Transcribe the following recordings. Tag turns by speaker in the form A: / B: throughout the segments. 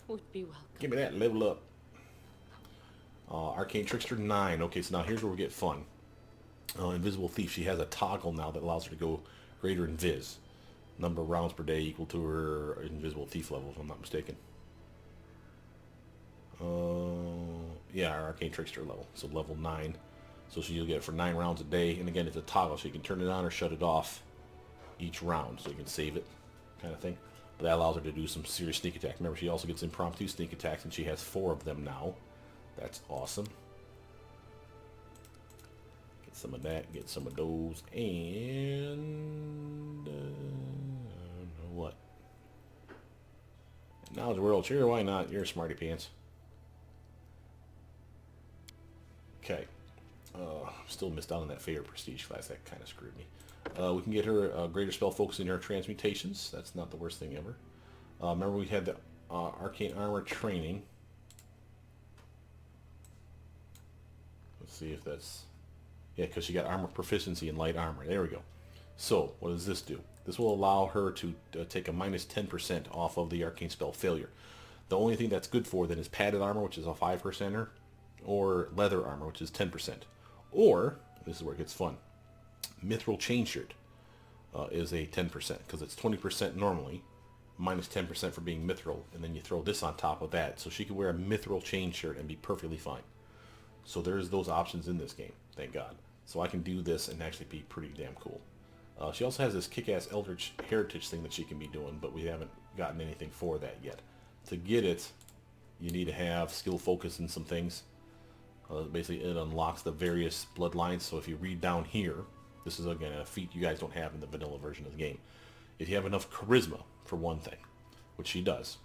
A: would be welcome.
B: Give me that. Level up. Arcane Trickster 9. Okay, so now here's where we get fun. Invisible Thief. She has a toggle now that allows her to go greater invis. Number of rounds per day equal to her Invisible Thief level, if I'm not mistaken. Yeah, our Arcane Trickster level. So level 9. So she'll get it for 9 rounds a day. And again, it's a toggle, so you can turn it on or shut it off each round. So you can save it, kind of thing. But that allows her to do some serious sneak attack. Remember, she also gets impromptu sneak attacks, and she has 4 of them now. That's awesome. Get some of that, get some of those, and what? Knowledge World, sure, why not? You're a smarty pants. Okay. Still missed out on that favorite prestige class. That kind of screwed me. We can get her greater spell focus in her transmutations. That's not the worst thing ever. Remember we had the arcane armor training. Let's see if that's... Yeah, because she got armor proficiency in light armor. There we go. So, what does this do? This will allow her to take a minus 10% off of the arcane spell failure. The only thing that's good for then is padded armor, which is a 5%er, or leather armor, which is 10%. Or, this is where it gets fun, mithril chain shirt is a 10%, because it's 20% normally, minus 10% for being mithril, and then you throw this on top of that. So she could wear a mithril chain shirt and be perfectly fine. So there's those options in this game, thank God. So I can do this and actually be pretty damn cool. She also has this kick-ass Eldritch Heritage thing that she can be doing, but we haven't gotten anything for that yet. To get it, you need to have skill focus in some things. Basically, it unlocks the various bloodlines. So if you read down here, this is again a feat you guys don't have in the vanilla version of the game. If you have enough charisma, for one thing, which she does,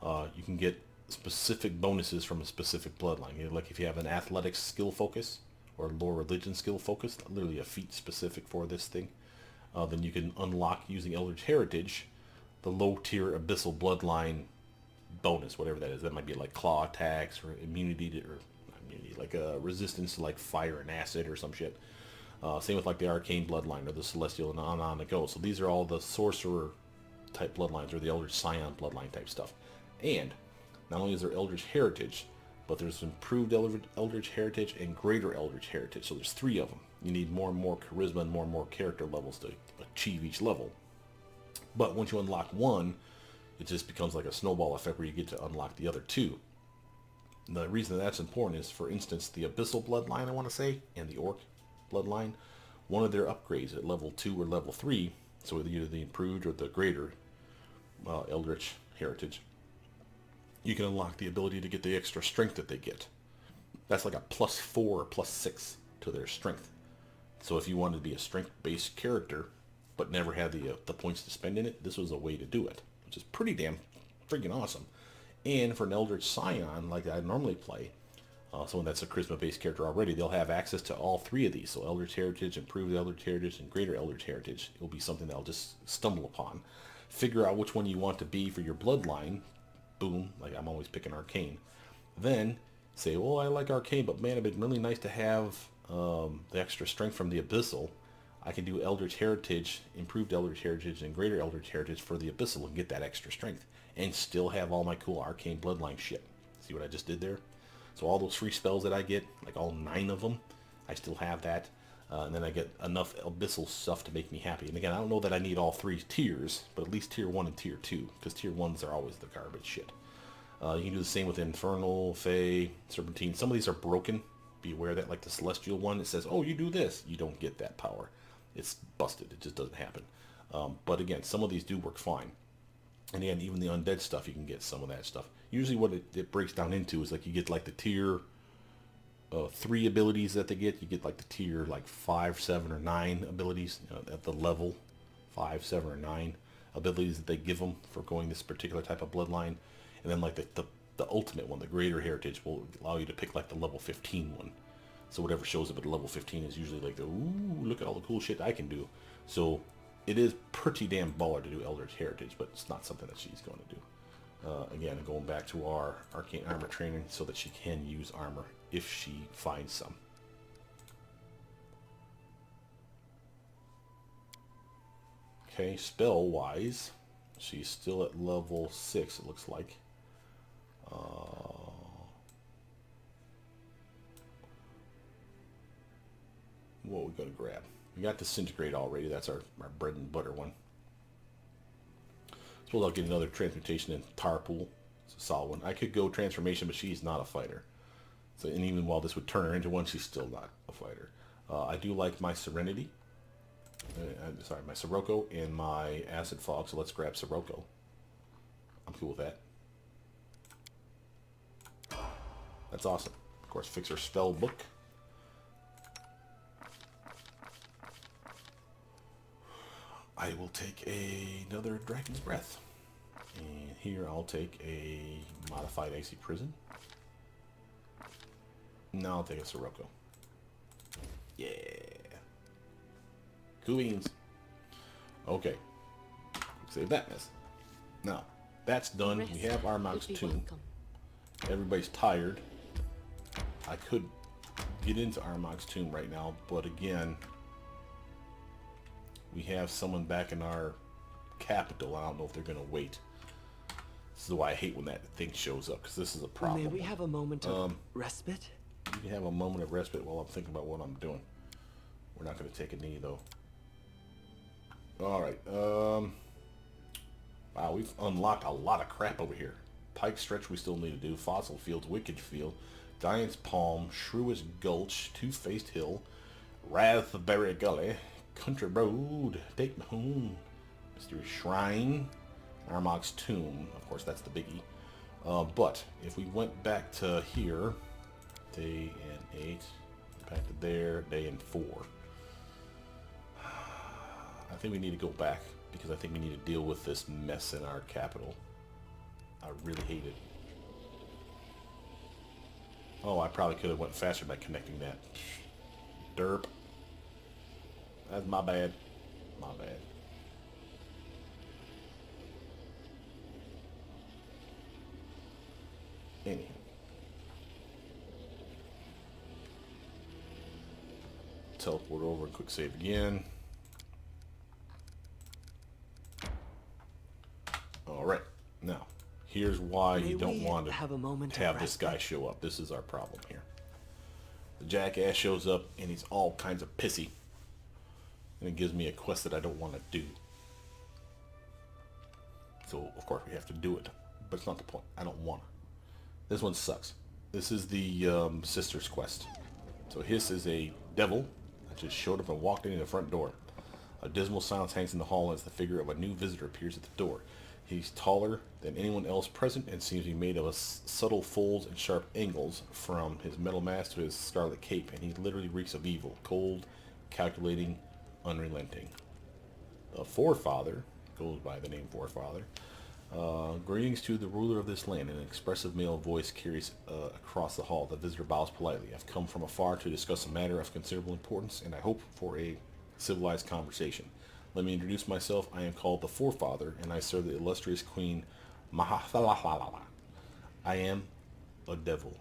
B: you can get specific bonuses from a specific bloodline. Like if you have an athletics skill focus or lore religion skill focus, literally a feat specific for this thing, then you can unlock using Eldritch Heritage the low tier abyssal bloodline bonus, whatever that is. That might be like claw attacks or immunity to, or not immunity, like a resistance to like fire and acid or some shit. Same with like the arcane bloodline or the celestial and on it goes. So these are all the sorcerer type bloodlines or the Eldritch Scion bloodline type stuff. And not only is there Eldritch Heritage, but there's improved Eldritch Heritage and greater Eldritch Heritage. So there's 3 of them. You need more and more charisma and more character levels to achieve each level. But once you unlock one, it just becomes like a snowball effect where you get to unlock the other 2. And the reason that's important is, for instance, the Abyssal Bloodline, I want to say, and the Orc Bloodline, one of their upgrades at level 2 or level 3, so either the improved or the greater Eldritch Heritage, you can unlock the ability to get the extra strength that they get. That's like a +4 or +6 to their strength. So if you wanted to be a strength-based character, but never had the points to spend in it, this was a way to do it, which is pretty damn freaking awesome. And for an Eldritch Scion, like I normally play, someone that's a charisma-based character already, they'll have access to all 3 of these. So Eldritch Heritage, Improved Eldritch Heritage, and Greater Eldritch Heritage. It will be something that I'll just stumble upon. Figure out which one you want to be for your bloodline. Boom, like I'm always picking Arcane. Then say, well, I like Arcane, but man, it'd been really nice to have the extra strength from the Abyssal. I can do Eldritch Heritage, Improved Eldritch Heritage, and Greater Eldritch Heritage for the Abyssal and get that extra strength. And still have all my cool Arcane Bloodline shit. See what I just did there? So all those free spells that I get, like all 9 of them, I still have that. And then I get enough Abyssal stuff to make me happy. And again, I don't know that I need all 3 tiers, but at least tier 1 and tier 2, because tier 1s are always the garbage shit. You can do the same with Infernal, Fey, Serpentine. Some of these are broken. Be aware that, like the Celestial one, it says, oh, you do this. You don't get that power. It's busted. It just doesn't happen. But again, some of these do work fine. And again, even the undead stuff, you can get some of that stuff. Usually what it breaks down into is like you get like the tier 3 abilities that they get. You get like the tier like 5, 7, or 9 abilities, at the level 5, 7, or 9 abilities that they give them for going this particular type of bloodline. And then like the ultimate one, the Greater Heritage, will allow you to pick like the level 15 one. So whatever shows up at level 15 is usually like the, ooh, look at all the cool shit I can do. So it is pretty damn baller to do Eldritch Heritage, but it's not something that she's going to do. Again, going back to our Arcane Armor training so that she can use armor if she finds some. Okay, spell-wise, she's still at level 6, it looks like. what we going to grab? We got Disintegrate already. That's our bread and butter one. So I'll get another Transmutation in Tarpool. It's a solid one. I could go Transformation, but she's not a fighter. So, and even while this would turn her into one, she's still not a fighter. I do like my Serenity. Sorry, my Sirocco and my Acid Fog, so let's grab Sirocco. I'm cool with that. That's awesome. Of course, fix her spell book. I will take another Dragon's Breath. And here I'll take a modified Icy Prison. Now I'll take a Sirocco. Yeah. Cool beans. Okay. Save that mess. Now, that's done. We have Armag's Tomb. Everybody's tired. I could get into Armag's Tomb right now, but again, we have someone back in our capital. I don't know if they're going to wait. This is why I hate when that thing shows up, because this is a problem.
A: May we have a moment of respite?
B: You can have a moment of respite while I'm thinking about what I'm doing. We're not going to take a knee, though. Alright, wow, we've unlocked a lot of crap over here. Pike Stretch we still need to do, Fossil Fields, Wicked Field, Giant's Palm, Shrewis Gulch, Two-Faced Hill, Rathberry Gully, Country Road, Take Me Home, Mystery Shrine, Armag's Tomb. Of course, that's the biggie. But if we went back to here, day and 8, back to there, day and 4. I think we need to go back because I think we need to deal with this mess in our capital. I really hate it. Oh, I probably could have went faster by connecting that. Derp. That's my bad. My bad. Anyhow. Teleport over and quick save again. Alright, now, here's why you don't want to have this guy show up. This is our problem here. The jackass shows up and he's all kinds of pissy. And it gives me a quest that I don't want to do. So, of course, we have to do it. But it's not the point. I don't want to. This one sucks. This is the sister's quest. So Hiss is a devil that just showed up and walked in the front door. A dismal silence hangs in the hall as the figure of a new visitor appears at the door. He's taller than anyone else present and seems to be made of subtle folds and sharp angles from his metal mask to his scarlet cape, and he literally reeks of evil, cold, calculating, unrelenting. The Forefather goes by the name Forefather. Greetings to the ruler of this land. An expressive male voice carries across the hall. The visitor bows politely. I've come from afar to discuss a matter of considerable importance, and I hope for a civilized conversation. Let me introduce myself. I am called the Forefather, and I serve the illustrious Queen Mahathalalala. I am a devil.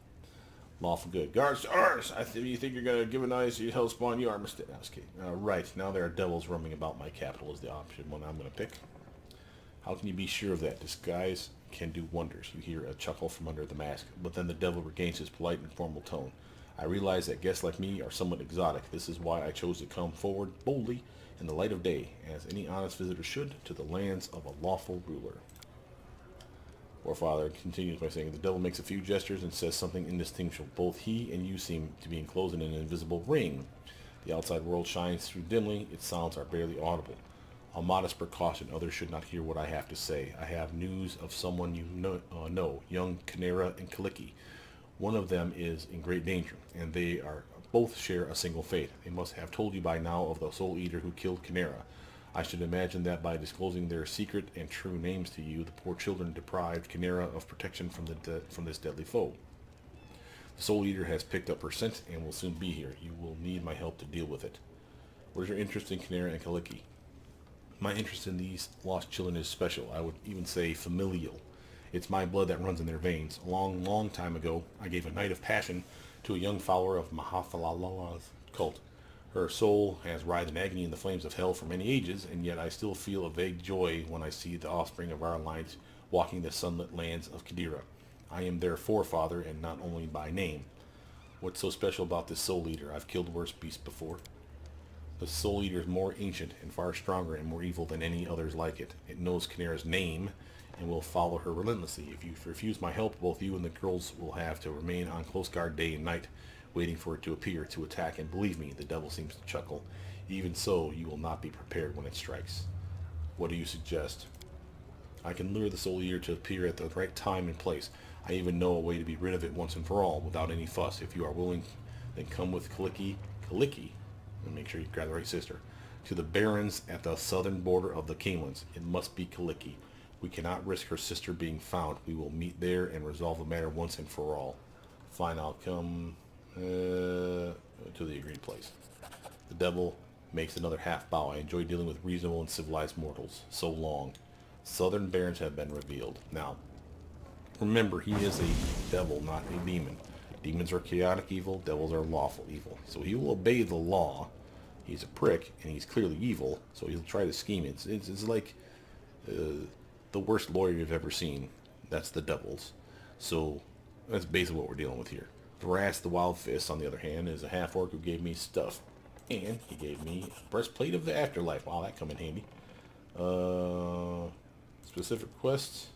B: Lawful good. Guards, ours! You think you're going to give a nice hellspawn? You are mistaken. No, I was kidding. Right, now there are devils roaming about my capital is the option one I'm going to pick. How can you be sure of that? Disguise can do wonders. You hear a chuckle from under the mask, but then the devil regains his polite and formal tone. I realize that guests like me are somewhat exotic. This is why I chose to come forward boldly in the light of day, as any honest visitor should, to the lands of a lawful ruler. Forefather continues by saying, the devil makes a few gestures and says something indistinguishable. Both he and you seem to be enclosed in an invisible ring. The outside world shines through dimly. Its sounds are barely audible. A modest precaution. Others should not hear what I have to say. I have news of someone you know, young Canera and Kaliki. One of them is in great danger, and they are both share a single fate. They must have told you by now of the Soul Eater who killed Canera. I should imagine that by disclosing their secret and true names to you, the poor children deprived Canera of protection from this deadly foe. The Soul Eater has picked up her scent and will soon be here. You will need my help to deal with it. What is your interest in Canera and Kaliki? My interest in these lost children is special. I would even say familial. It's my blood that runs in their veins. A long, long time ago, I gave a night of passion to a young follower of Mahathalalala's cult. Her soul has writhed in agony in the flames of hell for many ages, and yet I still feel a vague joy when I see the offspring of our alliance walking the sunlit lands of Kadira. I am their forefather, and not only by name. What's so special about this soul eater? I've killed worse beasts before. The Soul Eater is more ancient and far stronger and more evil than any others like it. It knows Kinera's name and will follow her relentlessly. If you refuse my help, both you and the girls will have to remain on close guard day and night, waiting for it to appear to attack. And believe me, the devil seems to chuckle. Even so, you will not be prepared when it strikes. What do you suggest? I can lure the Soul Eater to appear at the right time and place. I even know a way to be rid of it once and for all, without any fuss. If you are willing, then come with Kaliki, and make sure you grab the right sister, to the Barrens at the southern border of the Kinglands. It must be Kaliki. We cannot risk her sister being found. We will meet there and resolve the matter once and for all. Fine, I'll come to the agreed place. The devil makes another half bow. I enjoy dealing with reasonable and civilized mortals. So long. Southern Barrens have been revealed. Now, remember, he is a devil, not a demon. Demons are chaotic evil, devils are lawful evil. So he will obey the law. He's a prick, and he's clearly evil, so he'll try to scheme it. It's like the worst lawyer you've ever seen. That's the devils. So that's basically what we're dealing with here. Dorraj the Wild Fist, on the other hand, is a half-orc who gave me stuff. And he gave me a breastplate of the afterlife. Wow, that come in handy. Specific quests.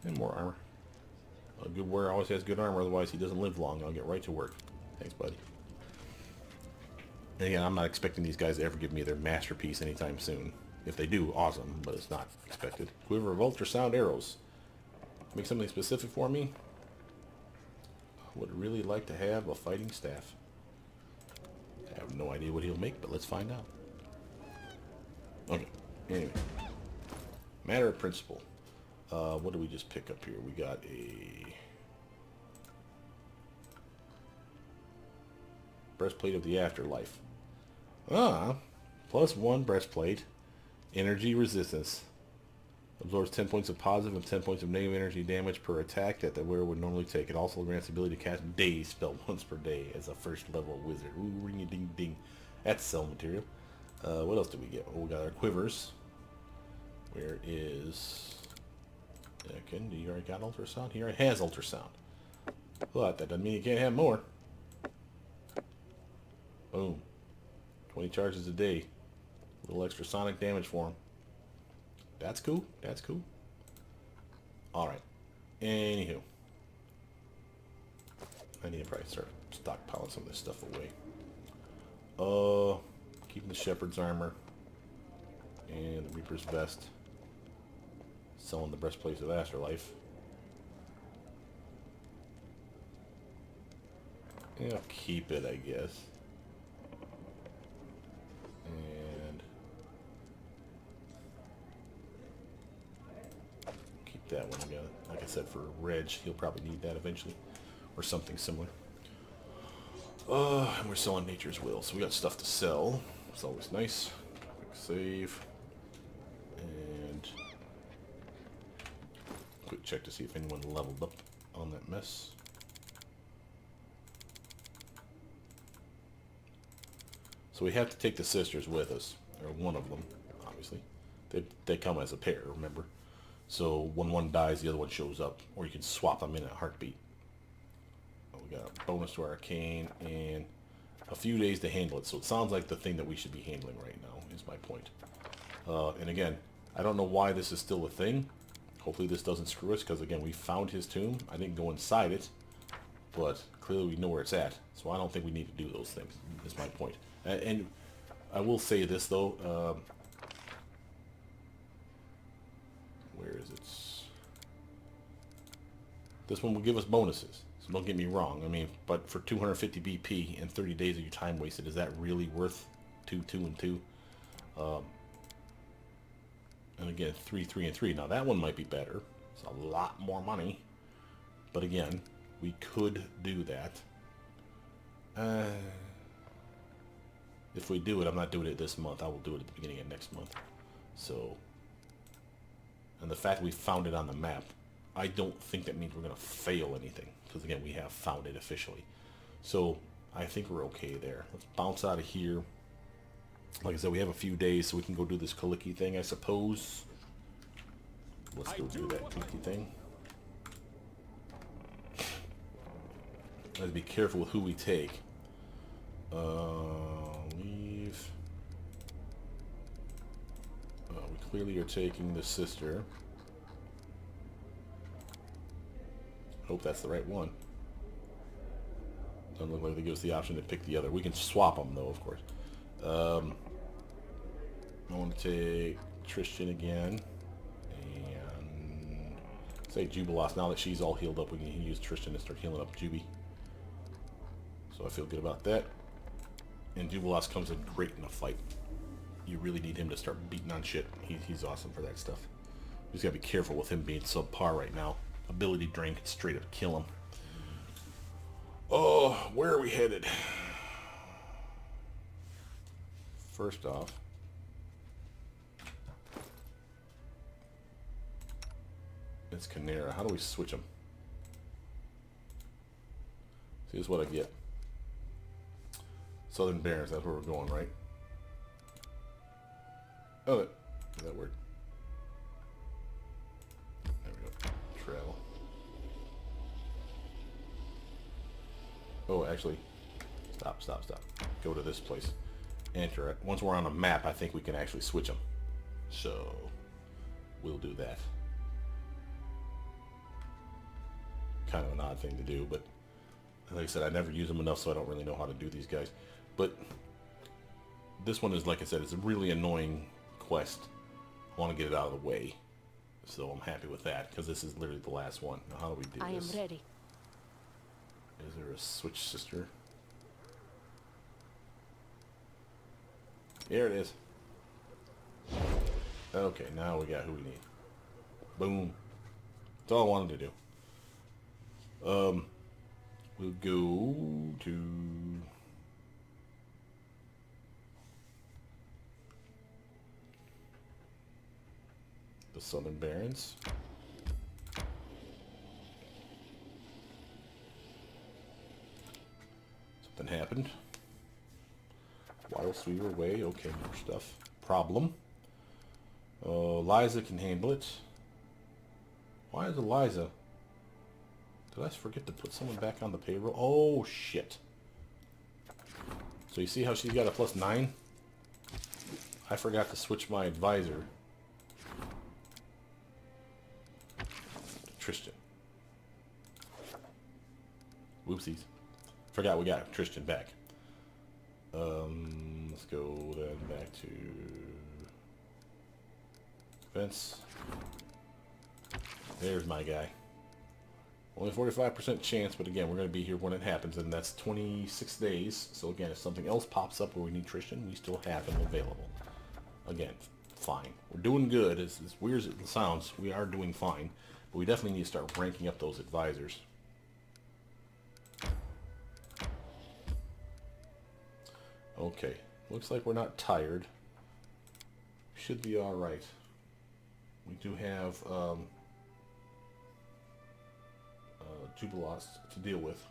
B: And more armor. A good warrior always has good armor, otherwise he doesn't live long. I'll get right to work. Thanks, buddy. And again, I'm not expecting these guys to ever give me their masterpiece anytime soon. If they do, awesome, but it's not expected. Quiver of ultrasound arrows. Make something specific for me. I would really like to have a fighting staff. I have no idea what he'll make, but let's find out. Okay, anyway. Matter of principle. What do we just pick up here? We got a breastplate of the afterlife. +1 breastplate. Energy resistance. Absorbs 10 points of positive and 10 points of negative energy damage per attack that the wearer would normally take. It also grants the ability to cast Daze spell once per day as a first level wizard. Ooh, ring a ding ding. That's sell material. What else do we get? Oh, we got our quivers. Where is... Again, you already got ultrasound? Here it has ultrasound. But that doesn't mean you can't have more. Boom. 20 charges a day. A little extra sonic damage for him. That's cool. That's cool. Alright. Anywho. I need to probably start stockpiling some of this stuff away. Keeping the Shepherd's armor. And the Reaper's vest. Selling the breastplate of Afterlife. Yeah, I'll keep it, I guess. And keep that one again. Like I said, for Reg, he'll probably need that eventually. Or something similar. And we're selling Nature's Will, so we got stuff to sell. It's always nice. Quick save. And quick check to see if anyone leveled up on that mess. So we have to take the sisters with us, or one of them, obviously. They come as a pair, remember? So when one dies, the other one shows up, or you can swap them in a heartbeat. We got a bonus to our arcane and a few days to handle it. So it sounds like the thing that we should be handling right now is my point. And again, I don't know why this is still a thing. Hopefully this doesn't screw us, because again, we found his tomb. I didn't go inside it, but clearly we know where it's at. So I don't think we need to do those things, is my point. And I will say this, though. Where is it? This one will give us bonuses. So don't get me wrong. I mean, but for 250 BP and 30 days of your time wasted, is that really worth 2, 2, and 2? And again, 3, 3, and 3. Now that one might be better. It's a lot more money. But again, we could do that. If we do it, I'm not doing it this month. I will do it at the beginning of next month. So, and the fact we found it on the map, I don't think that means we're going to fail anything. Because again, we have found it officially. So, I think we're okay there. Let's bounce out of here. Like I said, we have a few days so we can go do this Kaliki thing, I suppose. Let's go do that Kaliki thing. Let's be careful with who we take. Leave. We clearly are taking the sister. Hope that's the right one. Doesn't look like they give us the option to pick the other. We can swap them though, of course. I want to take Tristan again. And say Jubilos. Now that she's all healed up, we can use Tristan and start healing up Juby. So I feel good about that. And Jubilos comes in great in a fight. You really need him to start beating on shit. He's awesome for that stuff. You just gotta be careful with him being subpar right now. Ability drain can straight up kill him. Oh, where are we headed? First off, it's Canera. How do we switch them? See, this is what I get. Southern Barons, that's where we're going, right? Oh, that worked. There we go. Travel. Oh, actually, stop. Go to this place. Enter it. Once we're on a map, I think we can actually switch them. So, we'll do that. Kind of an odd thing to do, but like I said, I never use them enough, so I don't really know how to do these guys. But this one is, like I said, it's a really annoying quest. I want to get it out of the way, so I'm happy with that, because this is literally the last one. Now, how do we do this?
C: I am ready.
B: Is there a switch sister? Here it is. Okay, now we got who we need. Boom. That's all I wanted to do. We'll go to the Southern Barons. Something happened. Whilst we were away, okay, more stuff. Problem. Liza can handle it. Why is Eliza? Did I forget to put someone back on the payroll? Oh, shit. So you see how she's got a +9? I forgot to switch my advisor to Tristan. Whoopsies. Forgot we got Tristan back. Let's go then back to Vince. There's my guy. Only 45% chance, but again, we're going to be here when it happens, and that's 26 days. So again, if something else pops up where we need Tristan, we still have him available. Again, fine. We're doing good. As weird as it sounds, we are doing fine. But we definitely need to start ranking up those advisors. Okay, looks like we're not tired. Should be all right. We do have Jubilos to deal with,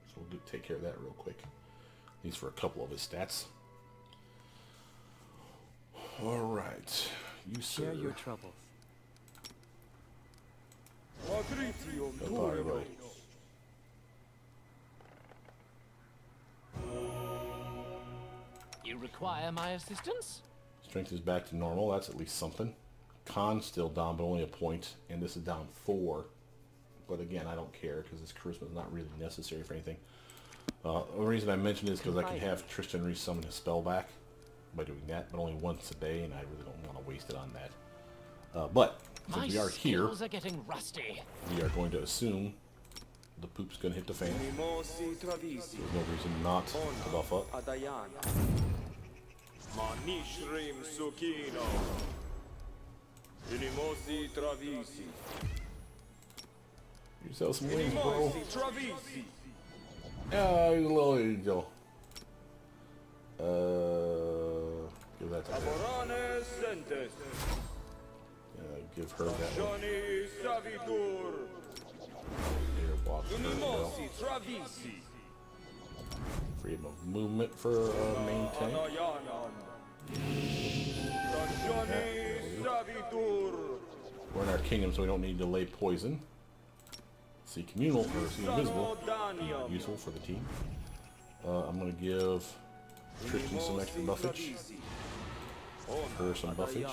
B: so we'll take care of that real quick. At least for a couple of his stats. All right, you sir.
A: Share your troubles.
D: You require my assistance?
B: Strength is back to normal. That's at least something. Con's still down, but only a point, and this is down 4. But again, I don't care because this charisma is not really necessary for anything. The reason I mention is because I can have Tristan resummon his spell back by doing that, but only once a day, and I really don't want to waste it on that. But since we are here,
D: are getting rusty.
B: we are going to assume the poop's going to hit the fan. There's no reason not to buff up. Yourself some wings, bro. Yeah, he's a little angel. Give that to her. Give her that one. Airwalk for her, well. Freedom of movement for main tank. We're in our kingdom, so we don't need to lay poison. see communal, or see invisible. Useful for the team. I'm going to give Tristan some extra buffage. Her some buffage.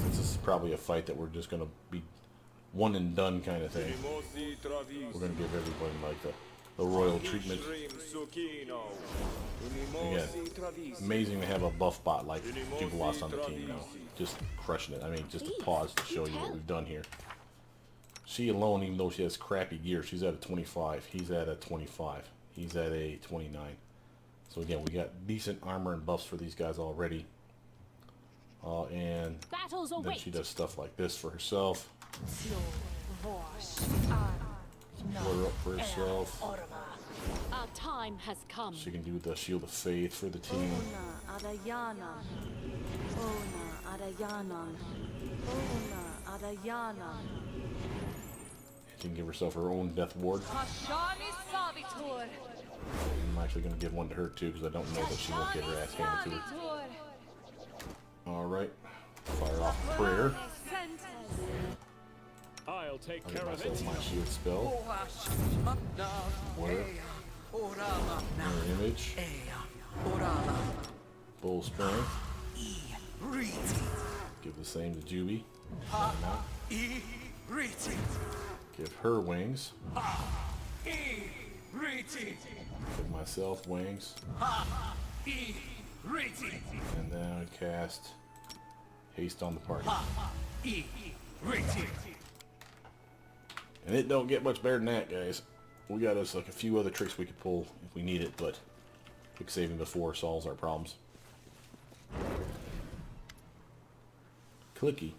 B: This is probably a fight that we're just going to be one and done kind of thing. We're going to give everybody like the royal treatment. Again, amazing to have a buff bot like Dubelos on the team now. Just crushing it. I mean, just a pause to show you what we've done here. She alone, even though she has crappy gear, she's at a 25. He's at a 25. He's at a 29. So again, we got decent armor and buffs for these guys already. And then she does stuff like this for herself. Order up for herself.
C: Our time has come.
B: She can do the Shield of Faith for the team. She can give herself her own death ward. I'm actually going to give one to her too, because I don't know that she won't get her ass handed to her. Alright. Fire off prayer.
D: I'll take
B: I'll
D: care
B: get
D: of it.
B: myself my shield spell. Where? Mirror image. Bull strength. Give the same to Juby. Give her wings. Give myself wings. And then I cast haste on the party. And it don't get much better than that, guys. We got us like a few other tricks we could pull if we need it, but quick saving before solves our problems. Clicky.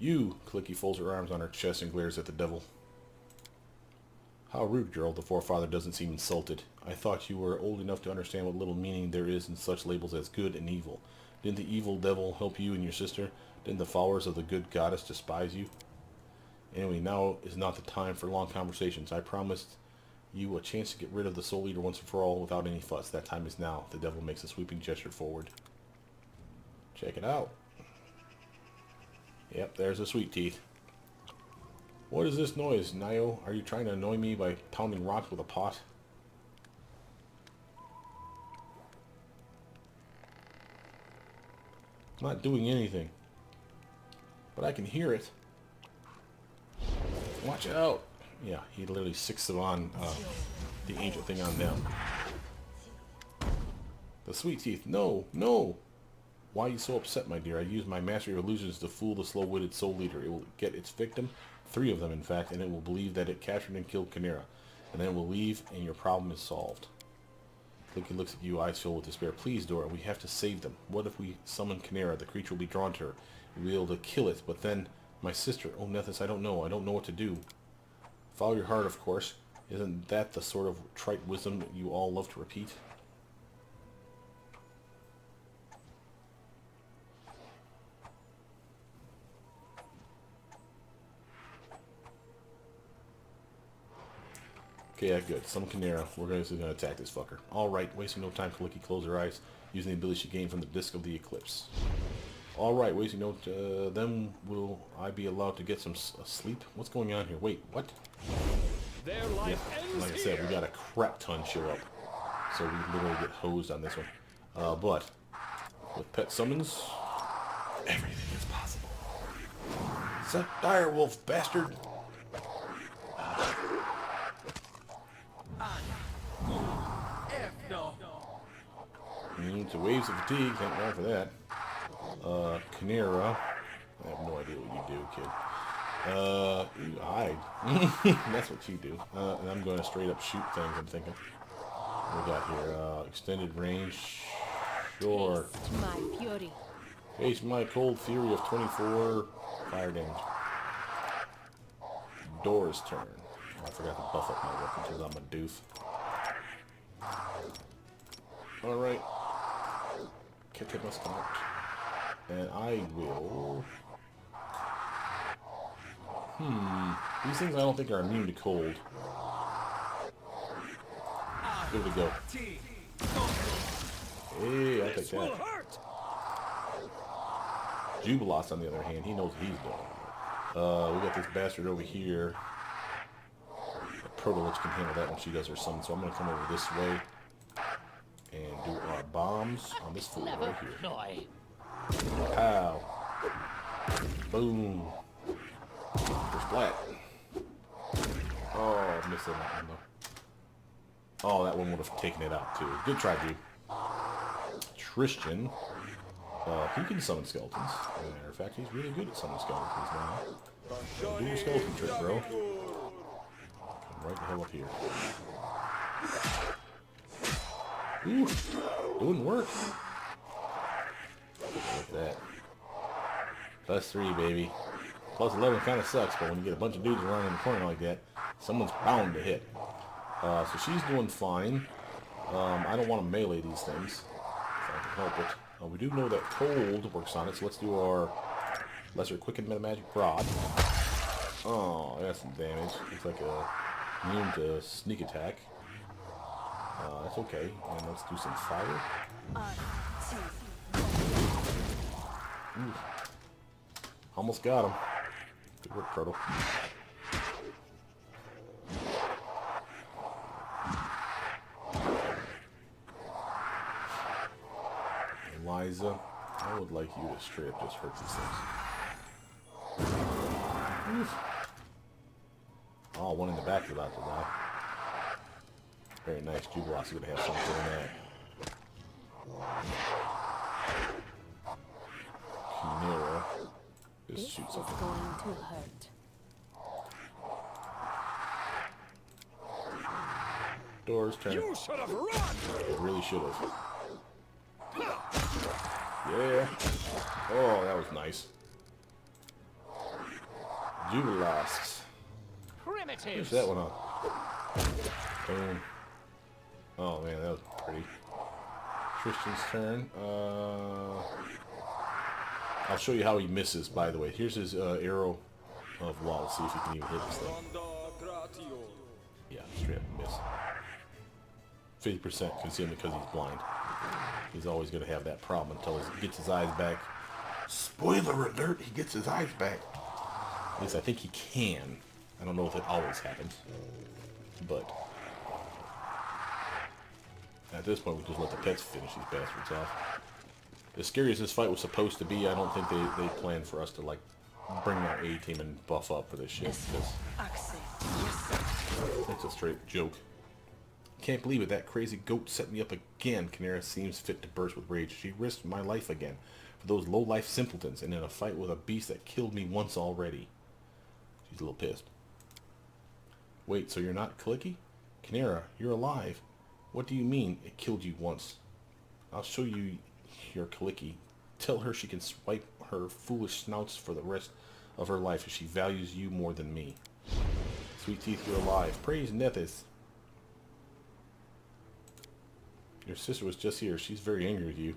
B: Clicky folds her arms on her chest and glares at the devil. How rude, girl. The forefather doesn't seem insulted. I thought you were old enough to understand what little meaning there is in such labels as good and evil. Didn't the evil devil help you and your sister? Didn't the followers of the good goddess despise you? Anyway, now is not the time for long conversations. I promised you a chance to get rid of the Soul Eater once and for all without any fuss. That time is now. The devil makes a sweeping gesture forward. Check it out. Yep, there's the sweet teeth. What is this noise, Nio? Are you trying to annoy me by pounding rocks with a pot? I'm not doing anything. But I can hear it. Watch out! Yeah, he literally sixed it on the ancient thing on them. The sweet teeth. No, no! Why are you so upset, my dear? I used my mastery of illusions to fool the slow-witted soul leader. It will get its victim, 3 of them in fact, and it will believe that it captured and killed Chimera. And then it will leave, and your problem is solved. Clicky looks at you, eyes filled with despair. Please, Dora, we have to save them. What if we summon Chimera? The creature will be drawn to her. We'll be able to kill it, but then... My sister. Oh, Nethys, I don't know. I don't know what to do. Follow your heart, of course. Isn't that the sort of trite wisdom that you all love to repeat? Okay, yeah, good. Some Chimera. We're going to attack this fucker. Alright, wasting no time, Clicky closed her eyes, using the ability she gained from the Disc of the Eclipse. Alright, wasting no then will I be allowed to get some sleep? What's going on here? Wait, what?
D: Their life ends
B: like I said, we got a crap ton show up. So we literally get hosed on this one. But with pet summons, everything is possible. Suck direwolf, bastard! Immune to waves of fatigue, thank God for that. Chimera. I have no idea what you do, kid. You hide. That's what you do. And I'm going to straight up shoot things, I'm thinking. What we got here? Extended range. Sure.
C: My fury.
B: Face my cold fury of 24 fire damage. Dora's turn. Oh, I forgot to buff up my weapon because I'm a doof. Alright. Catch it must come out. And I will... These things I don't think are immune to cold. Here we go. Hey, I'll take that. Jubilos, on the other hand, he knows what he's doing. We got this bastard over here. Proto-Lich can handle that when she does her summon, so I'm going to come over this way and do our bombs on this fool right here. Pow. Boom. First flat. Oh, I missed that one though. Oh, that one would have taken it out too. Good try, dude. Tristan. He can summon skeletons. As a matter of fact, he's really good at summoning skeletons now. Do your skeleton trick, bro. Come right the hell up here. Ooh, doing work. Like that. +3, baby. +11 kind of sucks, but when you get a bunch of dudes running in the corner like that, someone's bound to hit. So she's doing fine. I don't want to melee these things, if I can help it. We do know that cold works on it, so let's do our lesser quicken metamagic rod. Oh, that's some damage. Looks like a immune to sneak attack. That's okay. And let's do some fire. Ooh. Almost got him. Good work, Proto. Eliza, I would like you to straight up just hurt these things. Oof. Oh, one in the back is about to die. Very nice. Jubilos is going to have something in that. Chimera. Just shoot something.
C: Going to hurt.
B: Door's turn.
D: You should have run!
B: It really should have. Yeah. Oh, that was nice. Jubilos.
D: Primitives.
B: Finish that one up. Boom. Oh man, that was pretty. Tristan's turn. I'll show you how he misses, by the way. Here's his arrow of law. Let's see if he can even hit this thing. Yeah, straight up miss. 50% concealment because he's blind. He's always going to have that problem until he gets his eyes back. Spoiler alert, he gets his eyes back. At least I think he can. I don't know if it always happens. But at this point, we just let the pets finish these bastards off. As scary as this fight was supposed to be, I don't think they planned for us to, like, bring our A-team and buff up for this shit. It's a straight joke. Can't believe it. That crazy goat set me up again. Chimera seems fit to burst with rage. She risked my life again for those low-life simpletons and in a fight with a beast that killed me once already. She's a little pissed. Wait, so you're not Clicky? Chimera, you're alive. What do you mean it killed you once? I'll show you your Clicky. Tell her she can swipe her foolish snouts for the rest of her life if she values you more than me. Sweet Teeth, you're alive. Praise Nethys. Your sister was just here. She's very angry with you.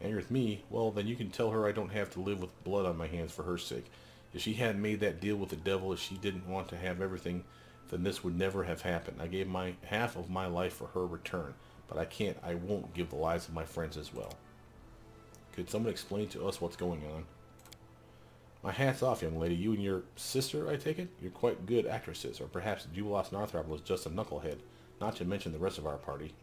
B: Angry with me? Well, then you can tell her I don't have to live with blood on my hands for her sake. If she hadn't made that deal with the devil, if she didn't want to have everything, then this would never have happened. I gave my half of my life for her return, but I won't give the lives of my friends as well. Could someone explain to us what's going on? My hat's off, young lady. You and your sister, I take it? You're quite good actresses, or perhaps Jubilos Northrapple is just a knucklehead, not to mention the rest of our party.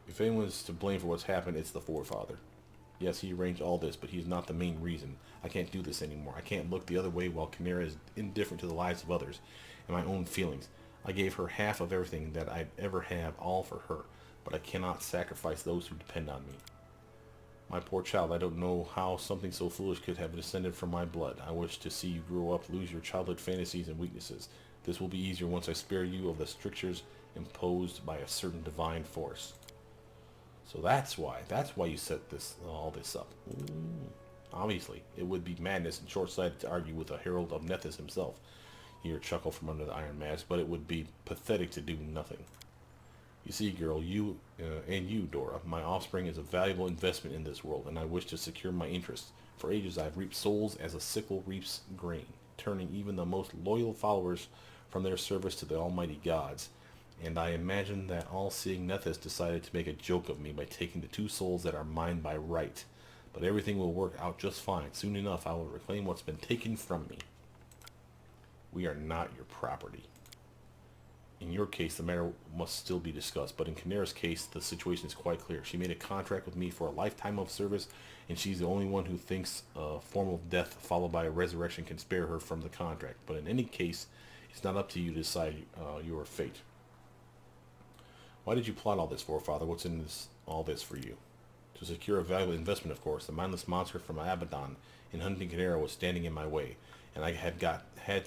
B: If anyone's to blame for what's happened, it's the forefather. Yes, he arranged all this, but he's not the main reason. I can't do this anymore. I can't look the other way while Chimera is indifferent to the lives of others and my own feelings. I gave her half of everything that I'd ever have, all for her, but I cannot sacrifice those who depend on me. My poor child, I don't know how something so foolish could have descended from my blood. I wish to see you grow up, lose your childhood fantasies and weaknesses. This will be easier once I spare you of the strictures imposed by a certain divine force. So that's why you set all this up. Ooh. Obviously, it would be madness and short-sighted to argue with a herald of Nethys himself. Hear a chuckle from under the iron mask, but it would be pathetic to do nothing. You see, girl, you and you, Dora, my offspring is a valuable investment in this world, and I wish to secure my interests. For ages I've reaped souls as a sickle reaps grain, turning even the most loyal followers from their service to the almighty gods, and I imagine that all-seeing Nethys decided to make a joke of me by taking the 2 souls that are mine by right. But everything will work out just fine. Soon enough, I will reclaim what's been taken from me. We are not your property. In your case, the matter must still be discussed, but in Canera's case, the situation is quite clear. She made a contract with me for a lifetime of service, and she's the only one who thinks a formal death followed by a resurrection can spare her from the contract. But in any case, it's not up to you to decide your fate. Why did you plot all this for, Father? What's in all this for you? To secure a valuable investment, of course. The mindless monster from Abaddon in hunting Canera was standing in my way, and I had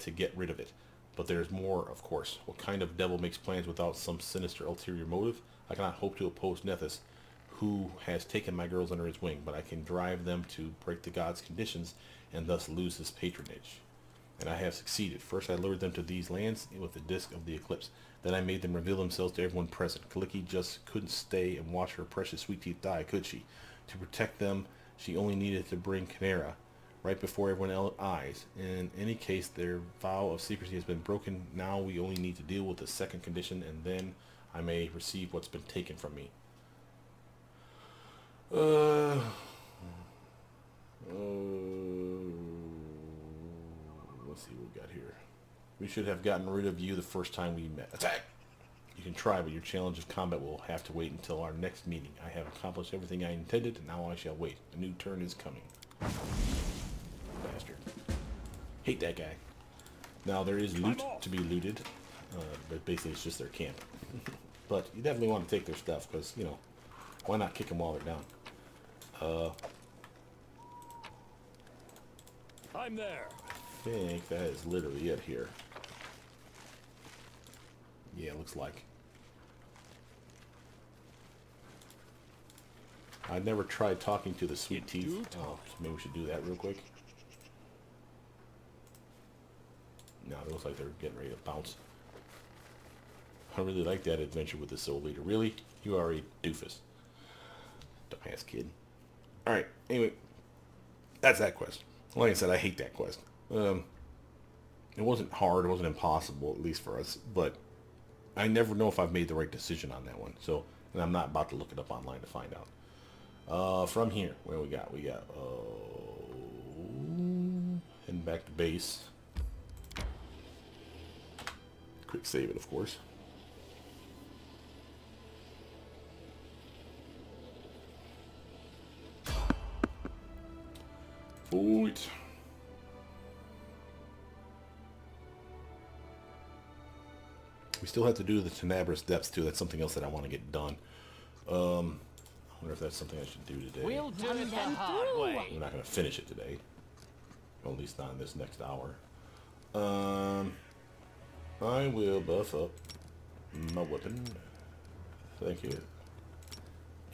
B: to get rid of it. But there's more, of course. What kind of devil makes plans without some sinister ulterior motive? I cannot hope to oppose Nethys, who has taken my girls under his wing, but I can drive them to break the god's conditions and thus lose his patronage. And I have succeeded. First I lured them to these lands with the disc of the eclipse. Then I made them reveal themselves to everyone present. Kaliki just couldn't stay and watch her precious sweet teeth die, could she? To protect them, she only needed to bring Canera right before everyone else's eyes. In any case, their vow of secrecy has been broken. Now we only need to deal with the second condition, and then I may receive what's been taken from me. Let's see what we got here. We should have gotten rid of you the first time we met. Attack! You can try, but your challenge of combat will have to wait until our next meeting. I have accomplished everything I intended, and now I shall wait. A new turn is coming. Bastard. Hate that guy. Now, there is loot to be looted, but basically it's just their camp. But you definitely want to take their stuff, because, you know, why not kick them while they're down?
D: I'm there.
B: I think that is literally it here. Yeah, it looks like. I never tried talking to the sweet teeth. Oh, so maybe we should do that real quick. No, it looks like they're getting ready to bounce. I really like that adventure with the soul leader. Really? You are a doofus. Dumbass kid. Alright, anyway. That's that quest. Like I said, I hate that quest. It wasn't hard, it wasn't impossible, at least for us, but I never know if I've made the right decision on that one. So, and I'm not about to look it up online to find out. From here, what do we got? We got, heading back to base. Quick save it, of course. Wait. We still have to do the Tenebris Depths too. That's something else that I want to get done. I wonder if that's something I should do today.
D: We'll do it the hard way.
B: We're not going to finish it today. Or at least not in this next hour. I will buff up my weapon. Thank you.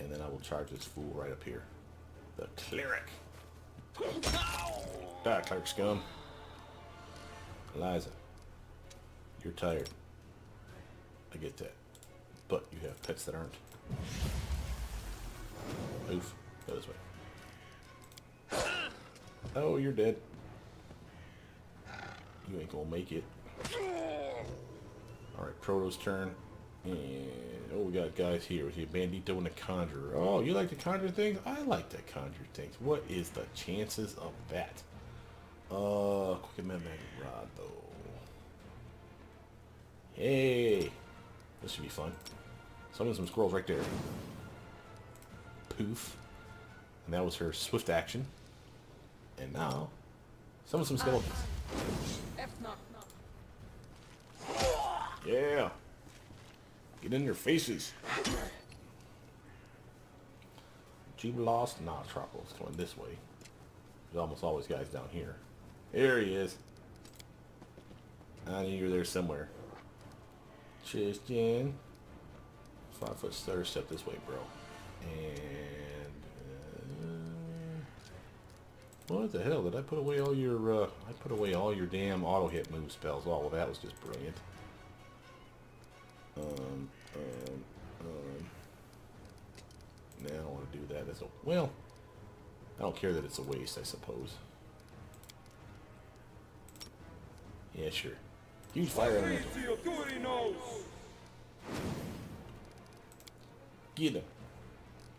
B: And then I will charge this fool right up here. The Cleric. Die, Cleric scum. Eliza. You're tired. I get that. But you have pets that aren't. Oof. Go this way. Oh, you're dead. You ain't gonna make it. Alright, Proto's turn. And, oh, we got guys here. We see a Bandito and a Conjurer. Oh, you like to conjure things? I like to conjure things. What is the chances of that? Quick Amendment Rod, though. Hey! This should be fun. Summon some squirrels right there. Poof. And that was her swift action. And now, summon some skeletons. Yeah! Get in their faces. Jubilost? Nah, Tropical is going this way. There's almost always guys down here. There he is. I knew you were there somewhere. Tristan. 5 foot stutter step this way, bro. And what the hell? Did I put away all your I put away all your damn auto hit move spells. Oh, well, that was just brilliant. Now I don't want to do that as a well. I don't care that it's a waste, I suppose. Yeah, sure. Huge fire elemental. Get him.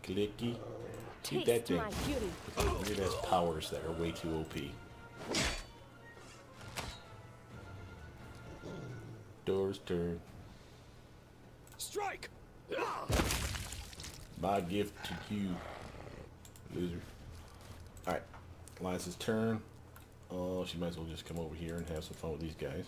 B: Clicky. Keep
C: Taste
B: that thing.
C: my fury.
B: It has powers that are way too OP. Door's turn.
D: Strike!
B: My gift to you, loser. Alright. Alliance's turn. Oh, she might as well just come over here and have some fun with these guys.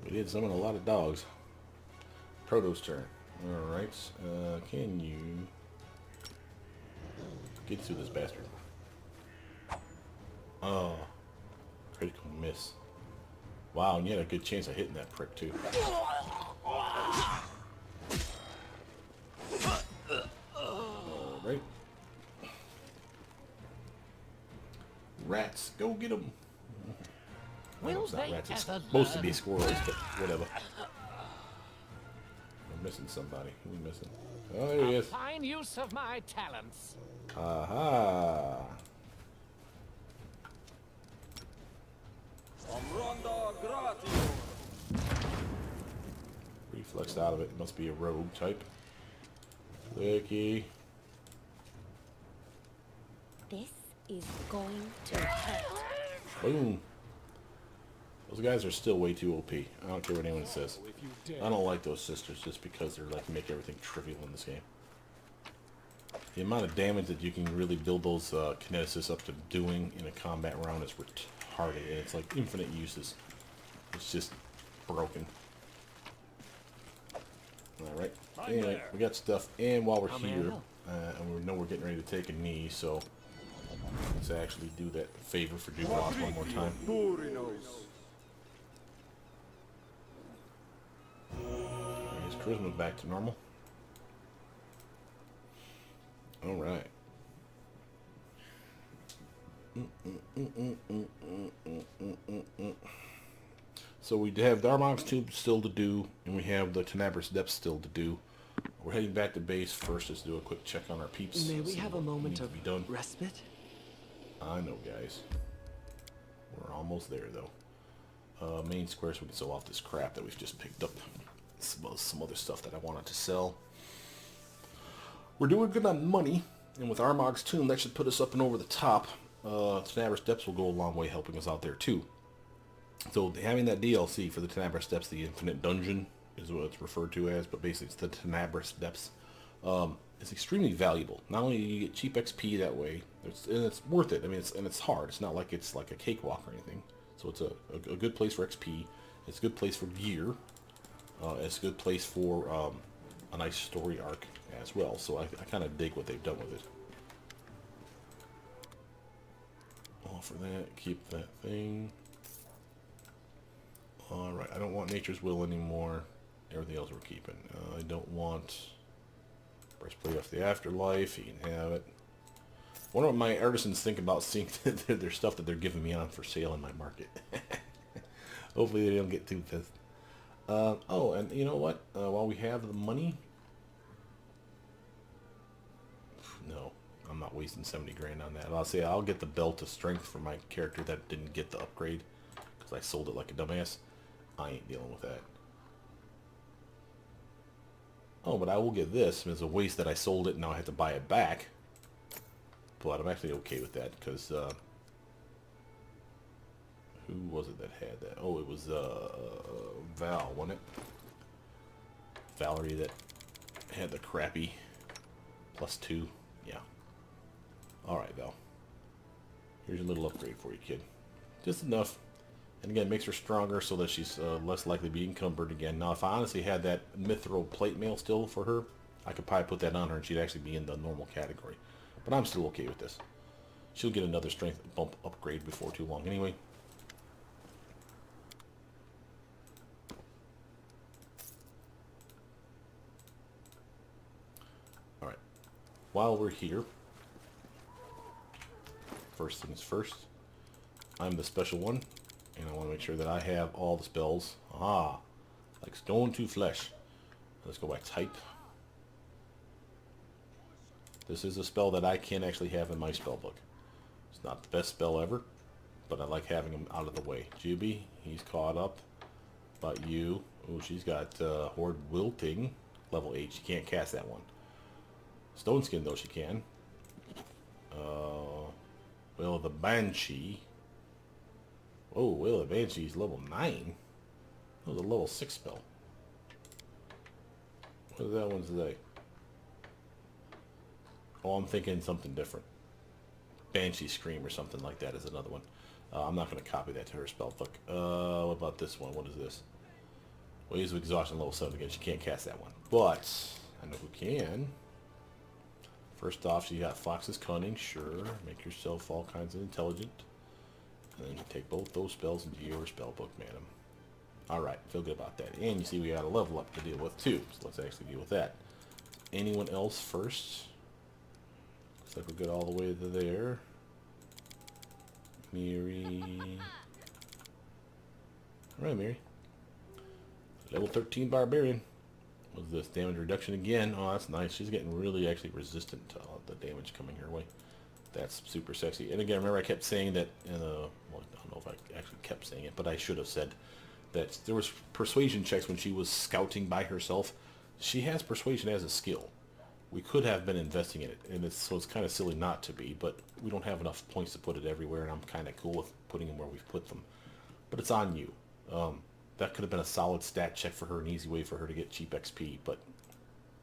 B: We did summon a lot of dogs. Proto's turn. Alright. Can you get through this bastard? Oh. Critical miss. Wow, and you had a good chance of hitting that prick too. Alright. Rats, go get them. Well, it's not rats, it's supposed to be squirrels, but whatever. I'm missing somebody. Who are we missing? Oh, there he is.
E: Fine use of my talents.
B: Aha. Reflexed out of it. Must be a rogue type. Clicky.
C: This is going to hurt.
B: Boom. Those guys are still way too OP. I don't care what anyone says. I don't like those sisters just because they're like make everything trivial in this game. The amount of damage that you can really build those kineticists up to doing in a combat round is retarded, and it's like infinite uses. It's just broken. Alright, anyway, we got stuff, and while we're here, and we know we're getting ready to take a knee, so let's actually do that favor for Dorraj one more time. His charisma's back to normal. Alright. So we have Darmok's Tomb still to do, and we have the Tenebrous Depths still to do. We're heading back to base first. Let's do a quick check on our peeps.
A: May we have a moment of
B: done.
A: respite?
B: I know, guys. We're almost there, though. Main square, so we can sell off this crap that we've just picked up. Some other stuff that I wanted to sell. We're doing good on money, and with Armag's Tomb, that should put us up and over the top. Tenebrous Depths will go a long way helping us out there, too. So having that DLC for the Tenebrous Depths, the Infinite Dungeon, is what it's referred to as, but basically it's the Tenebrous Depths. It's extremely valuable. Not only do you get cheap XP that way, and it's worth it. I mean, it's hard. It's not like it's like a cakewalk or anything. So it's a good place for XP. It's a good place for gear. It's a good place for a nice story arc as well. So I kind of dig what they've done with it. Offer that. Keep that thing. Alright, I don't want Nature's Will anymore. Everything else we're keeping. I don't want Breastplate off the Afterlife. You can have it. I wonder what my artisans think about seeing their stuff that they're giving me on for sale in my market. Hopefully they don't get too pissed. Oh, and you know what? While we have the money... No, I'm not wasting 70 grand on that. I'll say I'll get the Belt of Strength for my character that didn't get the upgrade. Because I sold it like a dumbass. I ain't dealing with that. Oh, but I will get this. It's a waste that I sold it and now I have to buy it back. But I'm actually okay with that because... who was it that had that? Oh, it was Val, wasn't it? Valerie that had the crappy +2. Yeah. Alright, Val. Here's a little upgrade for you, kid. Just enough. And again, makes her stronger so that she's less likely to be encumbered again. Now, if I honestly had that mithril plate mail still for her, I could probably put that on her and she'd actually be in the normal category. But I'm still okay with this. She'll get another strength bump upgrade before too long anyway. Alright. While we're here, first things first, I'm the special one. And I want to make sure that I have all the spells. Ah, Like stone to flesh. Let's go by type. This is a spell that I can actually have in my spell book. It's not the best spell ever, but I like having him out of the way. Juby, he's caught up. But you, oh, she's got Horde Wilting, level 8. She can't cast that one. Stone Skin, though, she can. Will of the Banshee. Oh, Will of the Banshee's level 9. That was a level 6 spell. What does that one say? Oh, I'm thinking something different. Banshee Scream or something like that is another one. I'm not going to copy that to her spell book. What about this one? What is this? Waves of Exhaustion, level 7 again. She can't cast that one. But I know who can. First off, she got Fox's Cunning. Sure. Make yourself all kinds of intelligent. And then you take both those spells into your spell book, madam. Alright, feel good about that. And you see we got a level up to deal with too. So let's actually deal with that. Anyone else first? Looks like we're good all the way to there. Miri. Alright, Miri. Level 13 Barbarian. What's this? Damage reduction again. Oh, that's nice. She's getting really actually resistant to all the damage coming her way. That's super sexy. And again, remember I kept saying that, well, I don't know if I actually kept saying it, but I should have said that there was persuasion checks when she was scouting by herself. She has persuasion as a skill. We could have been investing in it, and so it's kind of silly not to be, but we don't have enough points to put it everywhere, and I'm kind of cool with putting them where we've put them. But it's on you. That could have been a solid stat check for her, an easy way for her to get cheap XP, but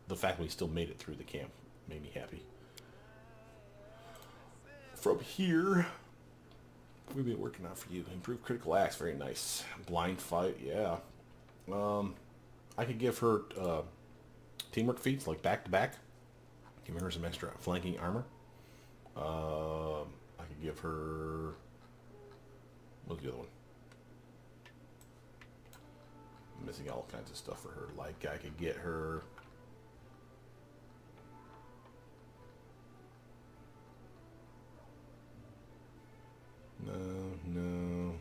B: the fact that we still made it through the camp made me happy. From here, we've been working on for you. Improved critical axe, very nice. Blind fight, yeah. I could give her teamwork feats, like back-to-back. Give her some extra flanking armor. I could give her... What's the other one? I'm missing all kinds of stuff for her. Like, I could get her... No.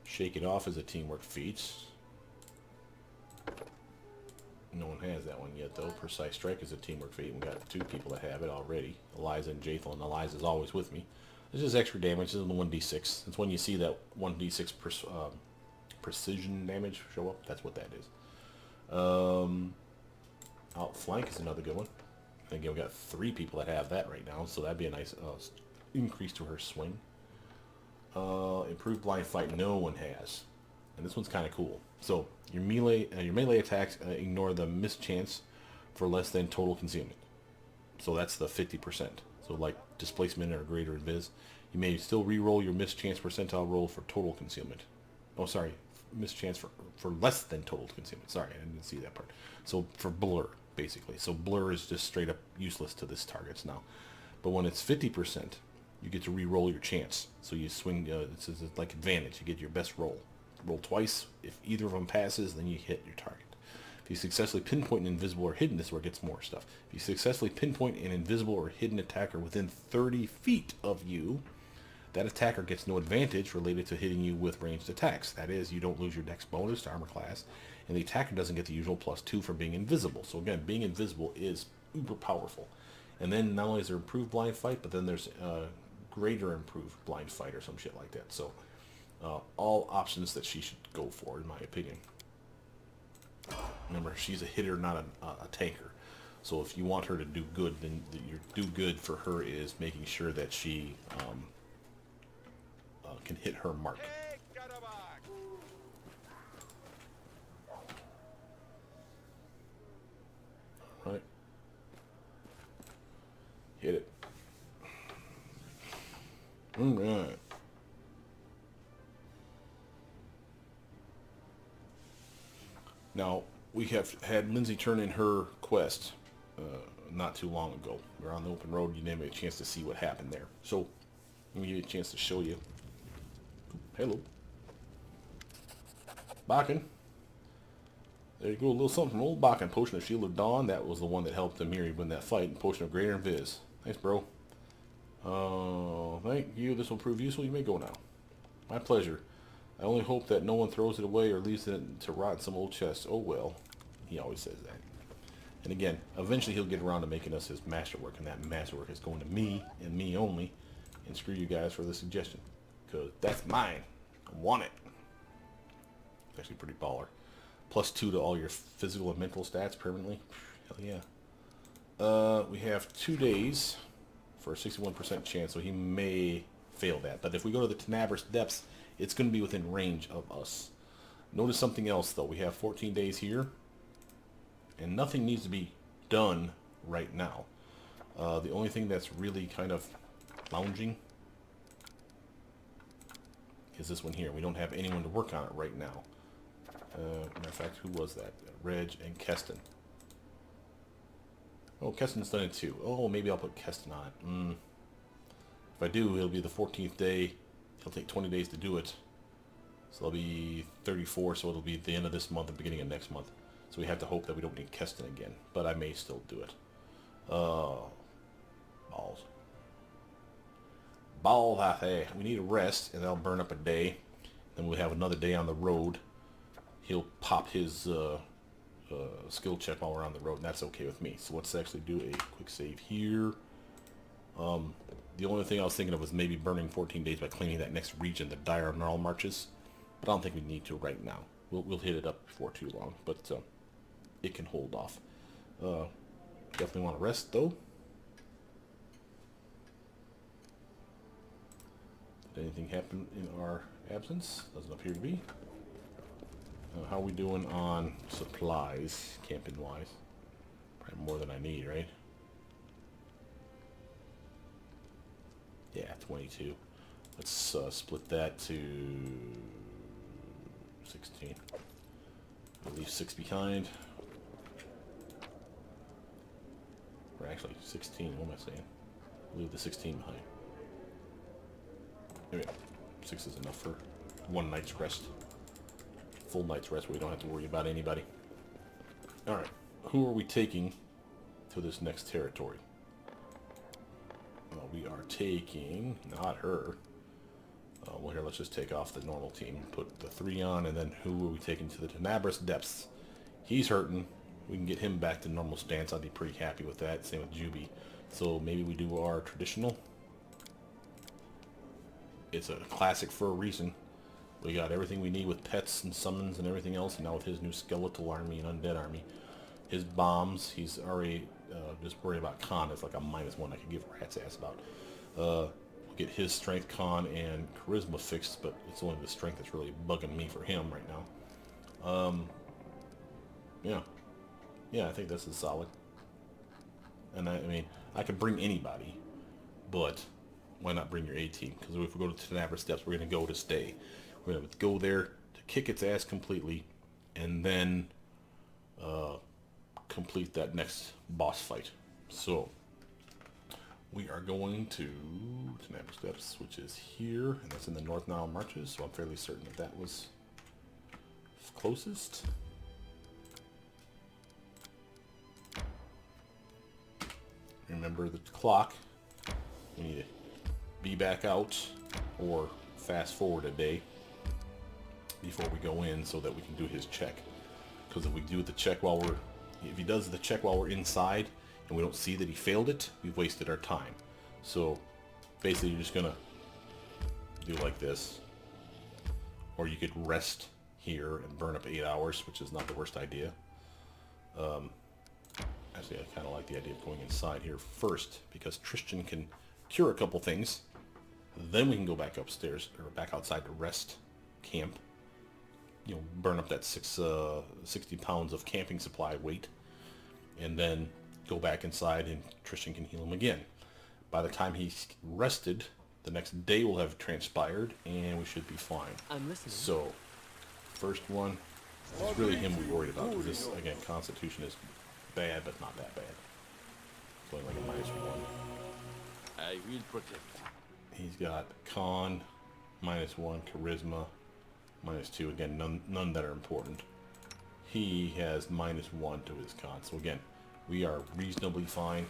B: Shake It Off is a teamwork feat. No one has that one yet, though. Precise Strike is a teamwork feat. We've got 2 people that have it already. Eliza and Jathel, and Eliza's always with me. This is extra damage. This is the 1d6. It's when you see that 1d6 precision damage show up. That's what that is. Outflank is another good one. And again, we've got 3 people that have that right now, so that'd be a nice increase to her swing. Improved blind fight, no one has, and this one's kind of cool. So your melee attacks ignore the mischance for less than total concealment. So that's the 50%. So like displacement or greater invis, you may still re-roll your mischance percentile roll for total concealment. Oh, sorry, mischance for less than total concealment. Sorry, I didn't see that part. So for blur, basically. So blur is just straight up useless to this targets now. But when it's 50%. You get to re-roll your chance. So you swing, it's like advantage. You get your best roll. Roll twice. If either of them passes, then you hit your target. If you successfully pinpoint an invisible or hidden, this is where it gets more stuff. If you successfully pinpoint an invisible or hidden attacker within 30 feet of you, that attacker gets no advantage related to hitting you with ranged attacks. That is, you don't lose your dex bonus to armor class, and the attacker doesn't get the usual +2 for being invisible. So again, being invisible is uber powerful. And then not only is there improved blind fight, but then there's greater improved blind fight or some shit like that. So all options that she should go for, in my opinion. Remember, she's a hitter, not a tanker. So if you want her to do good, then your do good for her is making sure that she can hit her mark. Right. Hit it. Alright. Now, we have had Lindsay turn in her quest not too long ago. We're on the open road. You didn't have a chance to see what happened there. So, let me give you a chance to show you. Hello. Bakken. There you go, a little something from old Bakken. Potion of Shield of Dawn. That was the one that helped Amiri win that fight. And Potion of Greater Invis. Thanks, bro. Thank you. This will prove useful. You may go now. My pleasure. I only hope that no one throws it away or leaves it to rot in some old chest. Oh well. He always says that. And again, eventually he'll get around to making us his masterwork, and that masterwork is going to me and me only. And screw you guys for the suggestion, because that's mine. I want it. It's actually pretty baller. +2 to all your physical and mental stats permanently. Hell yeah. We have 2 days for a 61% chance, so he may fail that. But if we go to the Tenebris Depths, it's going to be within range of us. Notice something else, though. We have 14 days here, and nothing needs to be done right now. The only thing that's really kind of lounging is this one here. We don't have anyone to work on it right now. Matter of fact, who was that? Reg and Keston. Oh, Keston's done it too. Oh, maybe I'll put Keston on it. If I do, it'll be the 14th day. It'll take 20 days to do it. So it'll be 34, so it'll be the end of this month and beginning of next month. So we have to hope that we don't need Keston again. But I may still do it. Balls. Balls, I say. We need a rest, and that'll burn up a day. Then we'll have another day on the road. He'll pop his skill check while we're on the road, and that's okay with me. So let's actually do a quick save here. The only thing I was thinking of was maybe burning 14 days by cleaning that next region, the Dire Gnarl Marches. But I don't think we need to right now. We'll hit it up before too long, but it can hold off. Definitely want to rest, though. Did anything happen in our absence? Doesn't appear to be. How are we doing on supplies, camping-wise? Probably more than I need, right? Yeah, 22. Let's split that to 16. I'll leave 6 behind. Or actually, 16. What am I saying? Leave the 16 behind. There we go. 6 is enough for 1 night's rest. Full night's rest where we don't have to worry about anybody. Alright, who are we taking to this next territory? Well, we are taking, not her. Well, here, let's just take off the normal team. Put the 3 on, and then who are we taking to the Tenebris Depths? He's hurting. We can get him back to normal stance. I'd be pretty happy with that. Same with Juby. So maybe we do our traditional. It's a classic for a reason. We got everything we need with pets and summons and everything else, and now with his new skeletal army and undead army. His bombs, he's already just worried about con. It's like a -1 I could give a rat's ass about. We'll get his strength, con, and charisma fixed, but it's only the strength that's really bugging me for him right now. Yeah, I think this is solid. And I mean, I could bring anybody, but why not bring your A team? Because if we go to Tenebris Steps, we're going to go to stay. We're going to go there to kick its ass completely, and then complete that next boss fight. So we are going to Tenebris Steps, which is here, and that's in the North Nile Marches. So I'm fairly certain that that was closest. Remember the clock. We need to be back out or fast forward a day before we go in so that we can do his check. Because if we do the check while we're, if he does the check while we're inside and we don't see that he failed it, we've wasted our time. So basically you're just gonna do like this, or you could rest here and burn up 8 hours, which is not the worst idea. Actually, I kind of like the idea of going inside here first, because Tristan can cure a couple things. Then we can go back upstairs, or back outside to rest, camp. You know, burn up that 60 pounds of camping supply weight. And then go back inside and Tristan can heal him again. By the time he's rested, the next day will have transpired, and we should be fine.
A: I'm listening.
B: So, first one, it's really him we worried about. This, again, Constitution is bad, but not that bad. It's only like a -1.
D: I will protect.
B: He's got con, -1, charisma, -2. Again, none that are important. He has -1 to his con. So again, we are reasonably fine.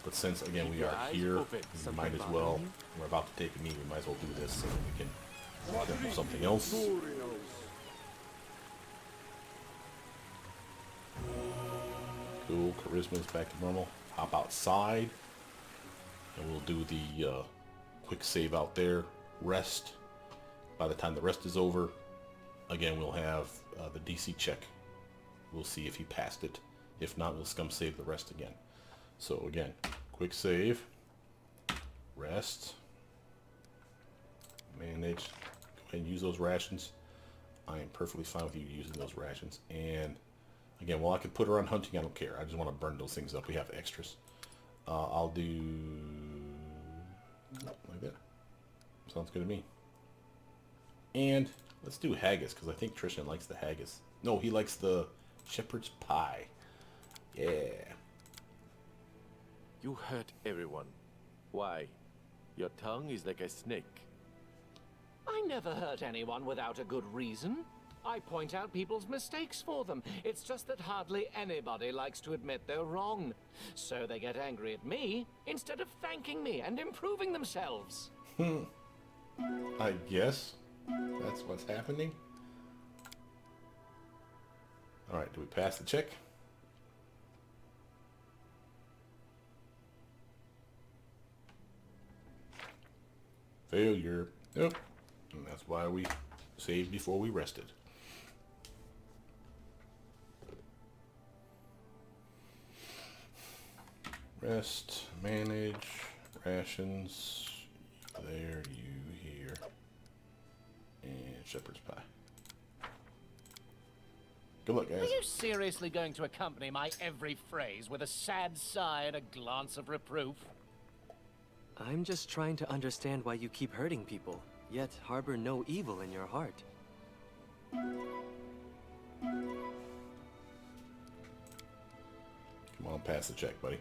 B: But since, again, we are here, we might as well, we're about to take a knee, we might as well do this so that we can Something else. Cool, charisma's back to normal. Hop outside. And we'll do the quick save out there. Rest. By the time the rest is over, again, we'll have the DC check. We'll see if he passed it. If not, we'll scum save the rest again. So again, quick save. Rest. Manage. Go ahead and use those rations. I am perfectly fine with you using those rations. And again, while I could put her on hunting, I don't care. I just want to burn those things up. We have extras. I'll do like that. Sounds good to me. And let's do haggis, because I think Tristan likes the haggis. No, he likes the shepherd's pie. Yeah.
D: You hurt everyone. Why? Your tongue is like a snake.
E: I never hurt anyone without a good reason. I point out people's mistakes for them. It's just that hardly anybody likes to admit they're wrong. So they get angry at me instead of thanking me and improving themselves.
B: I guess that's what's happening. Alright, do we pass the check? Failure. Yep. And that's why we saved before we rested. Rest, manage, rations, there, you here, and shepherd's pie. Good luck, guys.
E: Are you seriously going to accompany my every phrase with a sad sigh and a glance of reproof?
A: I'm just trying to understand why you keep hurting people, yet harbor no evil in your heart.
B: Come on, pass the check, buddy.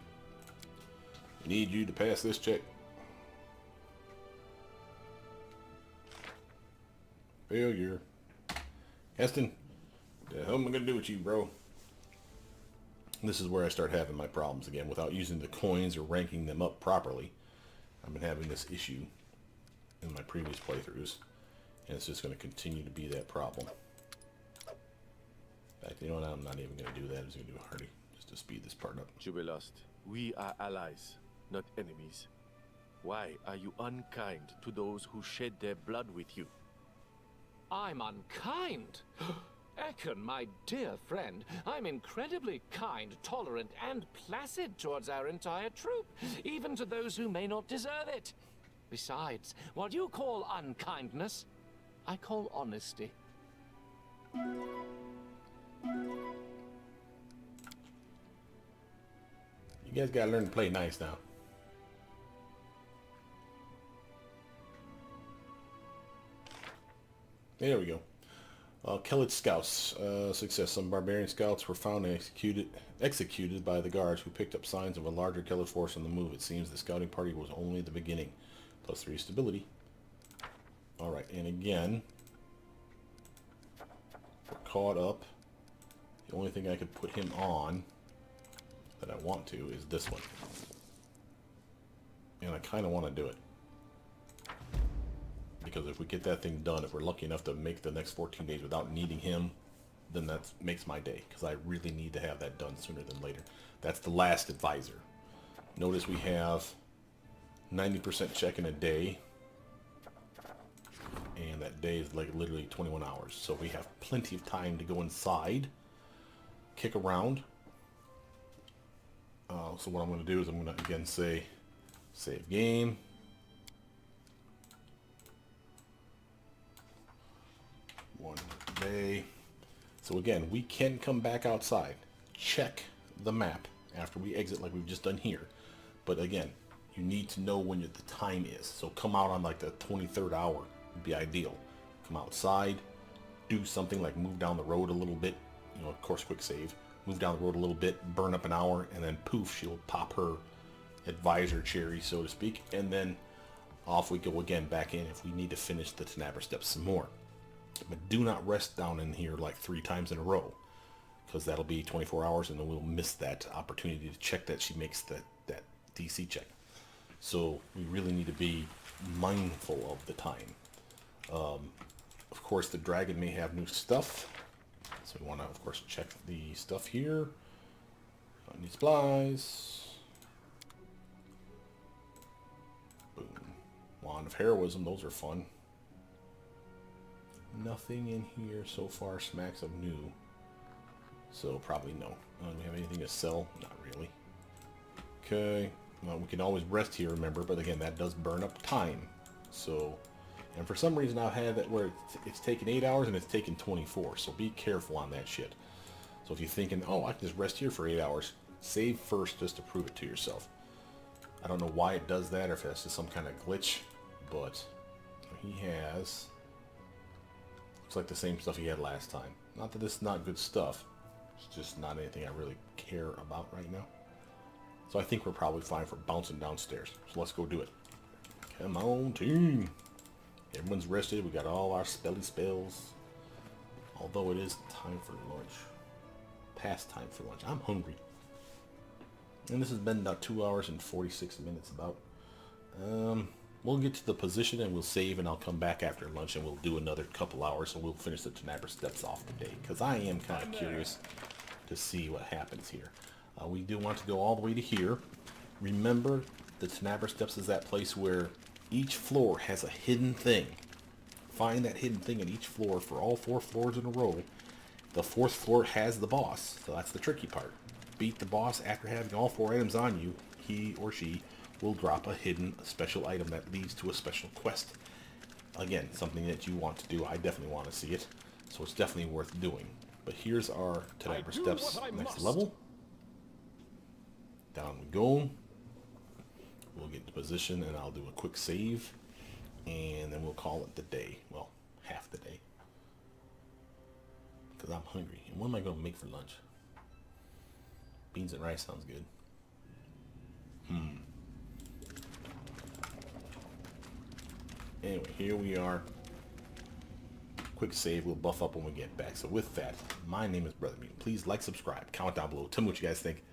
B: Need you to pass this check. Failure. Heston, what the hell am I gonna do with you, bro? This is where I start having my problems again without using the coins or ranking them up properly. I've been having this issue in my previous playthroughs, and it's just going to continue to be that problem. In fact, you know what? I'm not even going to do that. I'm just going to do a Hardy just to speed this part up.
D: Jubilost, we are allies, not enemies. Why are you unkind to those who shed their blood with you?
E: I'm unkind? Ekon, my dear friend, I'm incredibly kind, tolerant, and placid towards our entire troop, even to those who may not deserve it. Besides, what you call unkindness, I call honesty.
B: You guys gotta learn to play nice now. There we go. Kellet scouts. Success. Some barbarian scouts were found and executed by the guards who picked up signs of a larger Kellet force on the move. It seems the scouting party was only the beginning. +3 stability. Alright, and again, we're caught up. The only thing I could put him on that I want to is this one. And I kind of want to do it. Because if we get that thing done, if we're lucky enough to make the next 14 days without needing him, then that makes my day. Because I really need to have that done sooner than later. That's the last advisor. Notice we have 90% check in a day. And that day is like literally 21 hours. So we have plenty of time to go inside, kick around. So what I'm going to do is I'm going to again say, save game. One day. So again, we can come back outside, check the map after we exit like we've just done here. But again, you need to know when the time is. So come out on like the 23rd hour would be ideal. Come outside, do something like move down the road a little bit. You know, of course, quick save. Move down the road a little bit, burn up an hour, and then poof, she'll pop her advisor cherry, so to speak. And then off we go again back in if we need to finish the Tenabra steps some more. But do not rest down in here like 3 times in a row, because that'll be 24 hours and then we'll miss that opportunity to check that she makes that DC check. So we really need to be mindful of the time. Of course, the dragon may have new stuff. So we want to, of course, check the stuff here. Need supplies. Boom. Wand of Heroism. Those are fun. Nothing in here so far smacks of new. So probably no. Do we have anything to sell? Not really. Okay. Well, we can always rest here, remember, but again, that does burn up time. So, and for some reason I've had that where it's taken 8 hours and it's taken 24. So be careful on that shit. So if you're thinking, oh, I can just rest here for 8 hours, save first just to prove it to yourself. I don't know why it does that or if that's just some kind of glitch, but he has, looks like the same stuff he had last time. Not that this is not good stuff. It's just not anything I really care about right now. So I think we're probably fine for bouncing downstairs. So let's go do it. Come on, team. Everyone's rested. We got all our spelly spells. Although it is time for lunch. Past time for lunch. I'm hungry. And this has been about 2 hours and 46 minutes about. We'll get to the position and we'll save and I'll come back after lunch and we'll do another couple hours and we'll finish the Tenabra Steps off today. Because I am kind of curious to see what happens here. We do want to go all the way to here. Remember, the Tenabra Steps is that place where each floor has a hidden thing. Find that hidden thing in each floor for all 4 floors in a row. The 4th floor has the boss, so that's the tricky part. Beat the boss after having all 4 items on you. He or she will drop a hidden special item that leads to a special quest. Again, something that you want to do. I definitely want to see it, so it's definitely worth doing. But here's our Tenabra Steps next level. Down we go. We'll get into position and I'll do a quick save. And then we'll call it the day. Well, half the day. Because I'm hungry. And what am I going to make for lunch? Beans and rice sounds good. Anyway, here we are. Quick save. We'll buff up when we get back. So with that, my name is Brother Mutant. Please like, subscribe, comment down below. Tell me what you guys think.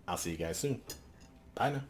B: I'll see you guys soon. Bye now.